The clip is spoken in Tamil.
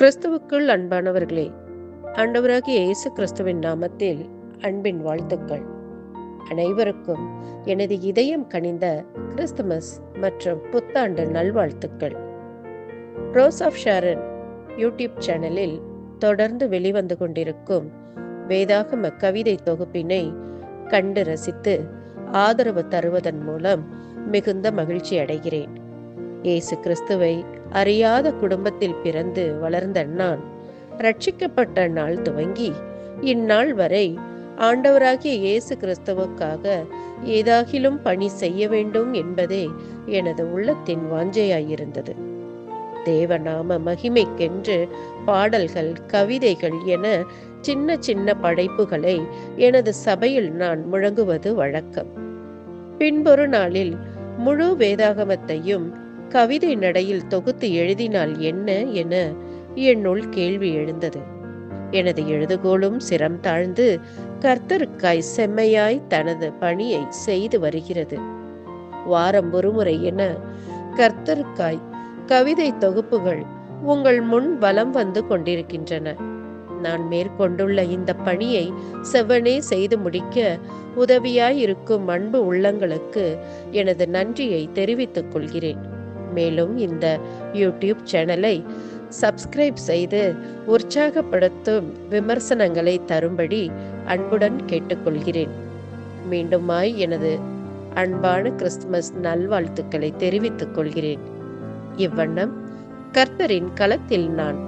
கிறிஸ்துவுக்குள் அன்பானவர்களே, ஆண்டவராகிய இயேசு கிறிஸ்துவின் நாமத்தில் அன்பின் வாழ்த்துக்கள். அனைவருக்கும் எனது இதயம் கனிந்த கிறிஸ்துமஸ் மற்றும் புத்தாண்டு நல்வாழ்த்துக்கள். ரோஸ் ஆஃப் ஷாரன் யூடியூப் சேனலில் தொடர்ந்து வெளிவந்து கொண்டிருக்கும் வேதாகம கவிதை தொகுப்பினை கண்டு ரசித்து ஆதரவு தருவதன் மூலம் மிகுந்த மகிழ்ச்சி அடைகிறேன். இயேசு கிறிஸ்துவை அறியாத குடும்பத்தில் பிறந்து வளர்ந்த நான் ரட்சிக்கப்பட்ட நாள் துவங்கி இந்நாள் வரை ஆண்டவராகிய இயேசு கிறிஸ்துவுக்காக ஏதாகிலும் பணி செய்ய வேண்டும் என்பதே எனது உள்ளத்தின் வாஞ்சையாயிருந்தது. தேவநாம மகிமைக்கென்று பாடல்கள், கவிதைகள் என சின்ன சின்ன படைப்புகளை எனது சபையில் நான் முழங்குவது வழக்கம். பின்பொரு நாளில் முழு வேதாகமத்தையும் கவிதை நடையில் தொகுத்து எழுதினால் என்ன என என்னுள் கேள்வி எழுந்தது. எனது எழுதுகோலும் சிரம் தாழ்ந்து கர்த்தருக்காய் செம்மையாய் தனது பணியை செய்து வருகிறது. வாரம் ஒருமுறை என கர்த்தருக்காய் கவிதை தொகுப்புகள் உங்கள் முன் வலம் வந்து கொண்டிருக்கின்றன. நான் மேற்கொண்டுள்ள இந்த பணியை செவ்வனே செய்து முடிக்க உதவியாயிருக்கும் அன்பு உள்ளங்களுக்கு எனது நன்றியை தெரிவித்துக் கொள்கிறேன். மேலும் இந்த யூடியூப் சேனலை சப்ஸ்கிரைப் செய்து உற்சாகப்படுத்தும் விமர்சனங்களை தரும்படி அன்புடன் கேட்டுக்கொள்கிறேன். மீண்டுமாய் எனது அன்பான கிறிஸ்துமஸ் நல்வாழ்த்துக்களை தெரிவித்துக் கொள்கிறேன். இவ்வண்ணம் கர்த்தரின் களத்தில் நான்